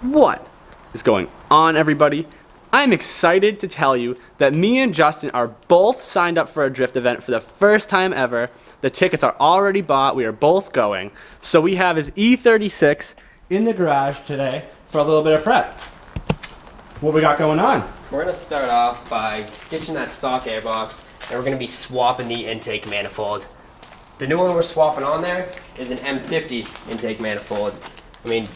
What is going on, everybody? I'm excited to tell you that me and Justin are both signed up for a drift event for the first time ever. The tickets are already bought. We are both going. So we have his E36 in the garage today for a little bit of prep. What we got going on? We're going to start off by ditching that stock airbox, and we're going to be swapping the intake manifold. The new one we're swapping on there is an M50 intake manifold. I mean,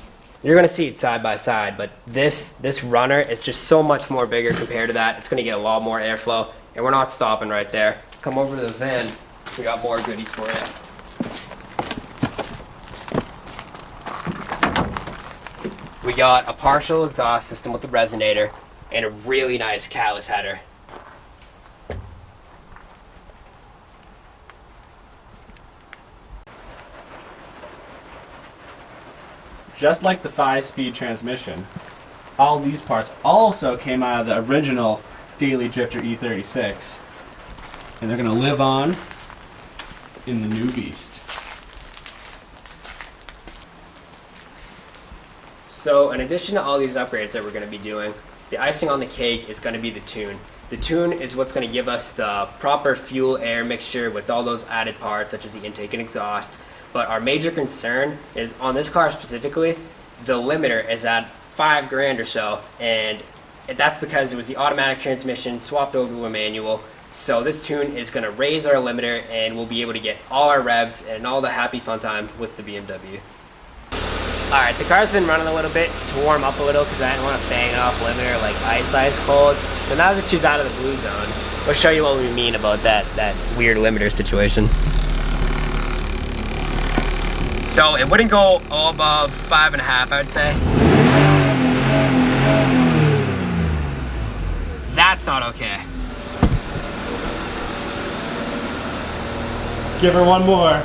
you're going to see it side by side, but this runner is just so much more bigger compared to that. It's going to get a lot more airflow, and we're not stopping right there. Come over to the van. We got more goodies for you. We got a partial exhaust system with a resonator and a really nice callus header. Just like the 5-speed transmission, all these parts also came out of the original Daily Drifter E36. And they're going to live on in the new beast. So in addition to all these upgrades that we're going to be doing, the icing on the cake is going to be the tune. The tune is what's going to give us the proper fuel-air mixture with all those added parts such as the intake and exhaust. But our major concern is on this car specifically, the limiter is at $5 grand or so, and that's because it was the automatic transmission swapped over to a manual. So this tune is going to raise our limiter, and we'll be able to get all our revs and all the happy fun time with the BMW. Alright, the car's been running a little bit to warm up a little because I didn't want to bang it off limiter like ice cold. So now that she's out of the blue zone, we'll show you what we mean about that weird limiter situation. So it wouldn't go all above 5.5, I would say. That's not okay. Give her one more.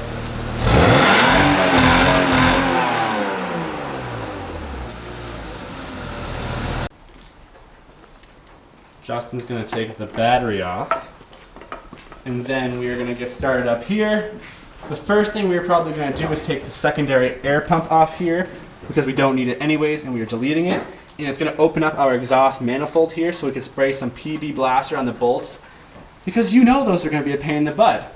Justin's going to take the battery off, and then we are going to get started up here. The first thing we're probably going to do is take the secondary air pump off here because we don't need it anyways and we are deleting it. And it's going to open up our exhaust manifold here so we can spray some PB blaster on the bolts because you know those are going to be a pain in the butt.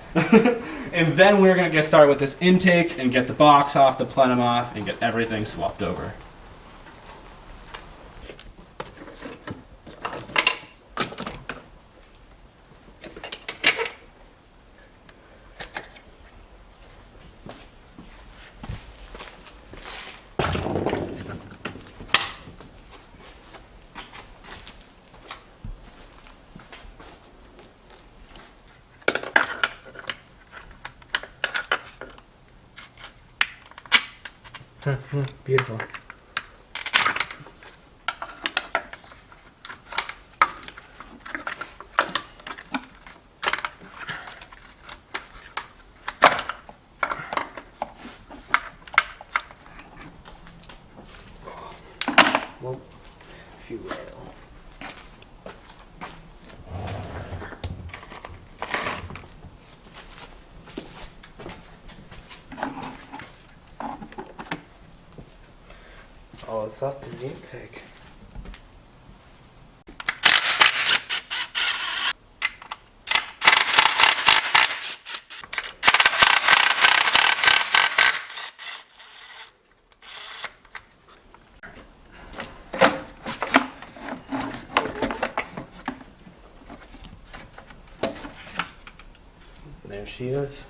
And then we're going to get started with this intake and get the box off, the plenum off, and get everything swapped over. Beautiful. Well, if you will. All that's left is the intake. There she is.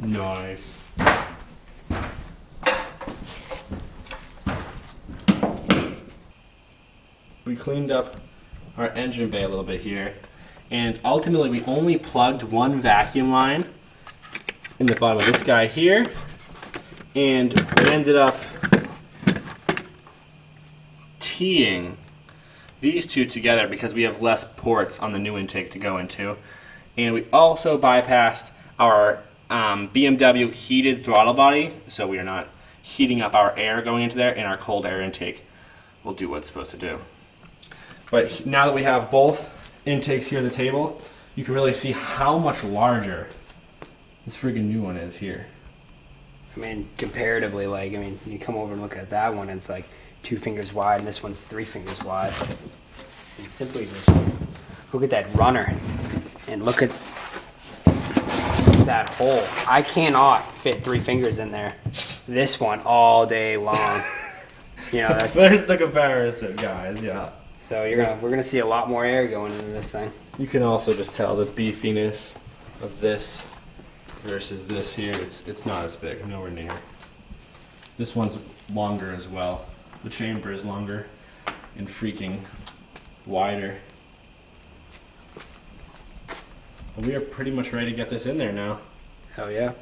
Nice. We cleaned up our engine bay a little bit here, and ultimately we only plugged one vacuum line in the bottom of this guy here, and we ended up teeing these two together because we have less ports on the new intake to go into, and we also bypassed our BMW heated throttle body, so we are not heating up our air going into there, and our cold air intake will do what it's supposed to do. But now that we have both intakes here at the table, you can really see how much larger this friggin' new one is here. I mean, comparatively, like, I mean, you come over and look at that one, it's like 2 fingers wide, and this one's 3 fingers wide. And simply just look at that runner, and look at that hole. I cannot fit 3 fingers in there. This one all day long. You know, that's. There's the comparison, guys. Yeah. So we're gonna see a lot more air going into this thing. You can also just tell the beefiness of this versus this here. It's not as big, nowhere near. This one's longer as well. The chamber is longer and freaking wider. But we are pretty much ready to get this in there now. Hell yeah.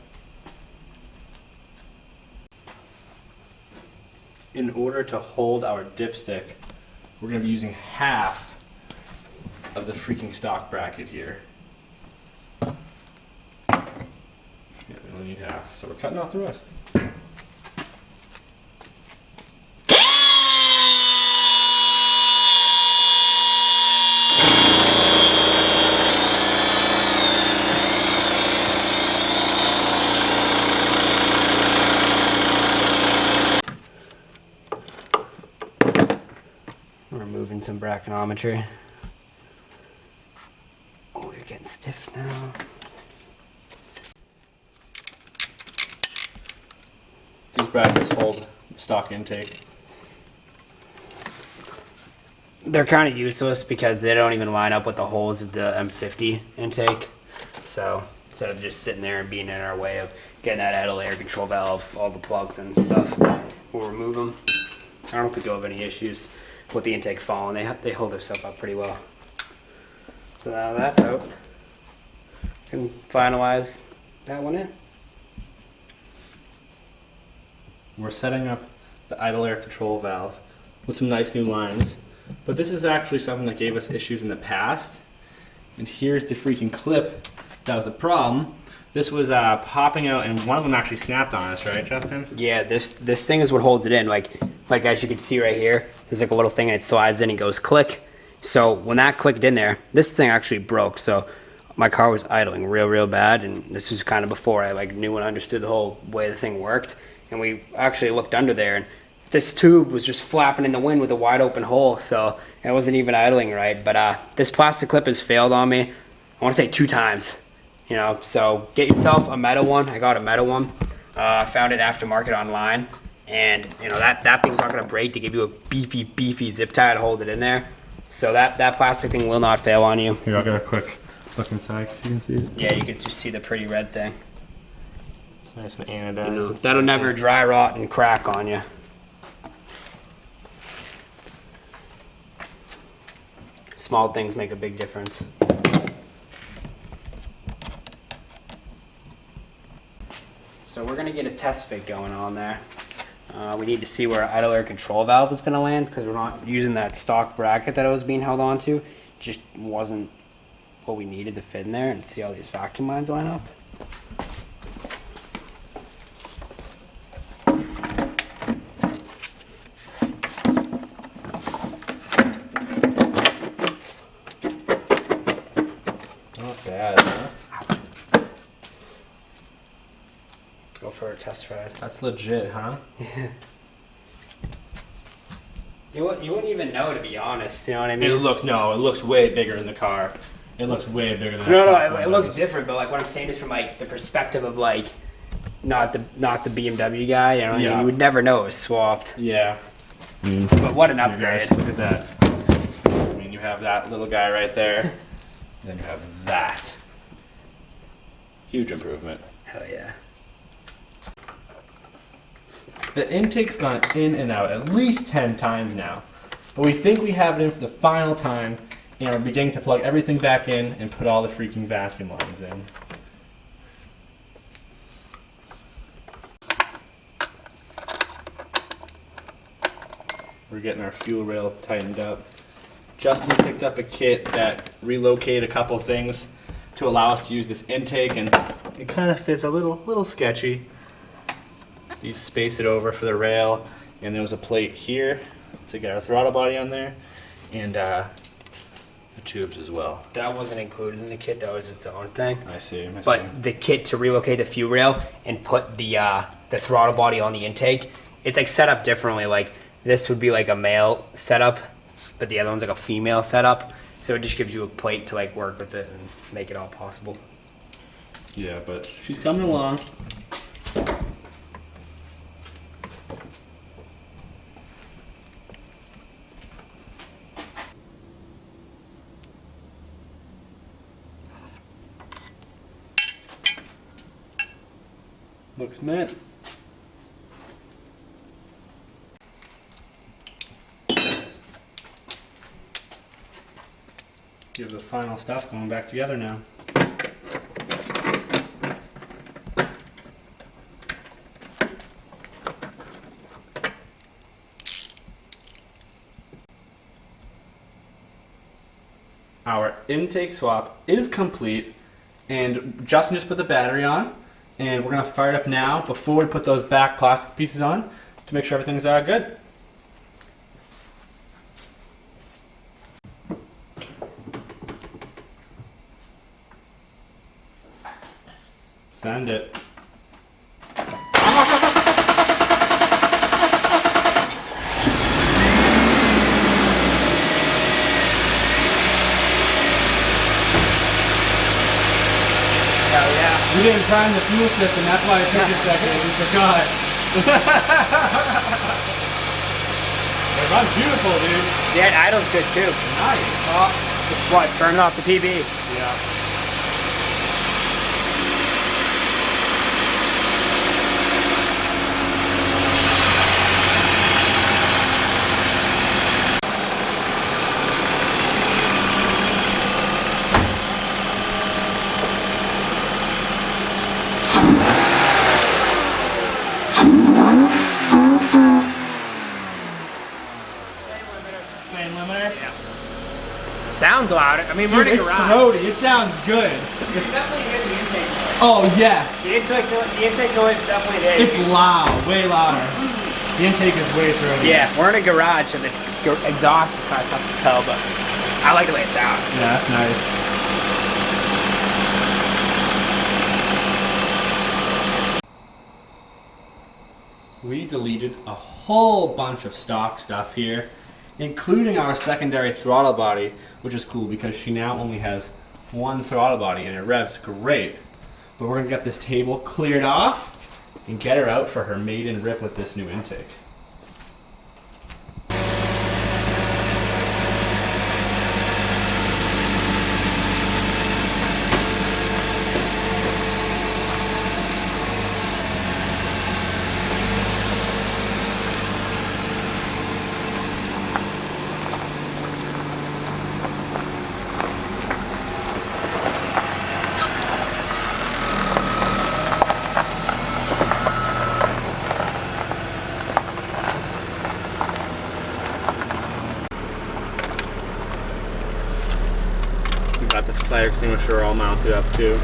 In order to hold our dipstick, we're going to be using half of the freaking stock bracket here. Yeah, we only need half, so we're cutting off the rest. Removing some brachiometry. Oh, you're getting stiff now. These brackets hold the stock intake. They're kind of useless because they don't even line up with the holes of the M50 intake. So instead of just sitting there and being in our way of getting that idle air control valve, all the plugs and stuff, we'll remove them. I don't think you'll have any issues with the intake falling. They hold their stuff up pretty well. So now that's out. Can finalize that one in. We're setting up the idle air control valve with some nice new lines. But this is actually something that gave us issues in the past. And here's the freaking clip that was the problem. This was popping out, and one of them actually snapped on us, right, Justin? Yeah, this thing is what holds it in. Like as you can see right here, there's like a little thing and it slides in and goes click. So when that clicked in there, this thing actually broke. So my car was idling real bad, and this was kind of before I like knew and understood the whole way the thing worked. And we actually looked under there, and this tube was just flapping in the wind with a wide open hole, so it wasn't even idling right. But this plastic clip has failed on me, I want to say 2 times. You know, so get yourself a metal one. I got a metal one. I found it aftermarket online, and you know that thing's not gonna break to give you a beefy zip tie to hold it in there. So that plastic thing will not fail on you. Here, I'll get a quick look inside so you can see it. Yeah, you can just see the pretty red thing. It's nice and anodized. You know, that'll never dry rot and crack on you. Small things make a big difference. So we're gonna get a test fit going on there. We need to see where our idle air control valve is gonna land because we're not using that stock bracket that it was being held on to. Just wasn't what we needed to fit in there, and see how these vacuum lines line up. Not bad, huh? Go for a test ride. That's legit, huh? You wouldn't even know, to be honest. You know what I mean? It looks way bigger in the car. It looks way bigger than It looks different, but like what I'm saying is from like the perspective of like not the BMW guy. You know, Yeah. you would never know it was swapped. Yeah. But what an You upgrade! guys, look at that. I mean, you have that little guy right there. And then you have that. Huge improvement. Hell yeah! The intake's gone in and out at least 10 times now. But we think we have it in for the final time, and we're beginning to plug everything back in and put all the freaking vacuum lines in. We're getting our fuel rail tightened up. Justin picked up a kit that relocated a couple things to allow us to use this intake, and it kind of fits a little sketchy. You space it over for the rail, and there was a plate here to get our throttle body on there, and the tubes as well. That wasn't included in the kit. That was its own thing. I see. But the kit to relocate the fuel rail and put the throttle body on the intake, it's like set up differently. Like this would be like a male setup, but the other one's like a female setup. So it just gives you a plate to like work with it and make it all possible. Yeah, but she's coming along. Looks mint. Give the final stuff going back together now. Our intake swap is complete, and Justin just put the battery on, and we're gonna fire it up now before we put those back plastic pieces on to make sure everything's good. Send it. We didn't prime the fuel system, that's why it took a second, we forgot. It runs beautiful, dude. Yeah, it idles good too. Nice. Oh, just what? Burning off the PB. Yeah. Same limiter? Yeah. Sounds loud. I mean, Dude, we're in a it's garage. throaty. It sounds good. It's definitely here the intake noise. Oh, yes. The intake noise is definitely there. It's loud. Way louder. The intake is way throaty. Yeah, we're in a garage, and the exhaust is kind of tough to tell, but I like the way it sounds. Yeah, that's nice. We deleted a whole bunch of stock stuff here, including our secondary throttle body, which is cool because she now only has one throttle body and it revs great. But we're gonna get this table cleared off and get her out for her maiden rip with this new intake. Got the fire extinguisher all mounted up too.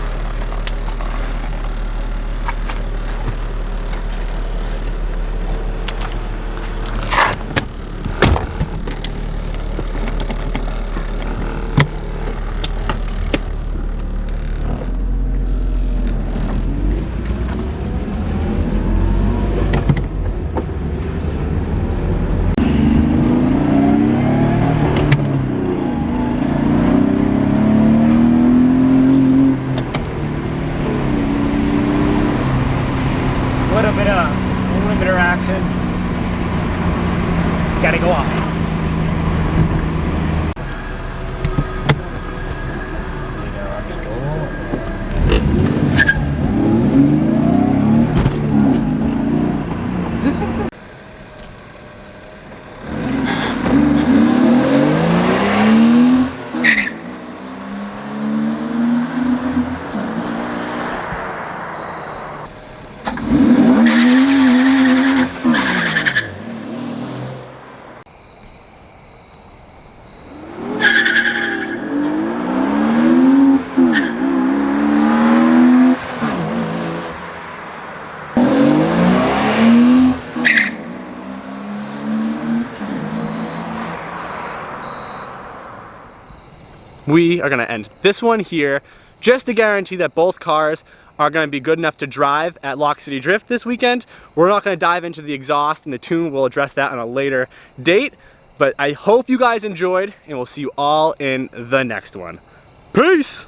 Limiter action. Gotta go off. we are gonna end this one here just to guarantee that both cars are gonna be good enough to drive at Lock City Drift this weekend. We're not gonna dive into the exhaust and the tune. We'll address that on a later date. But I hope you guys enjoyed, and we'll see you all in the next one. Peace!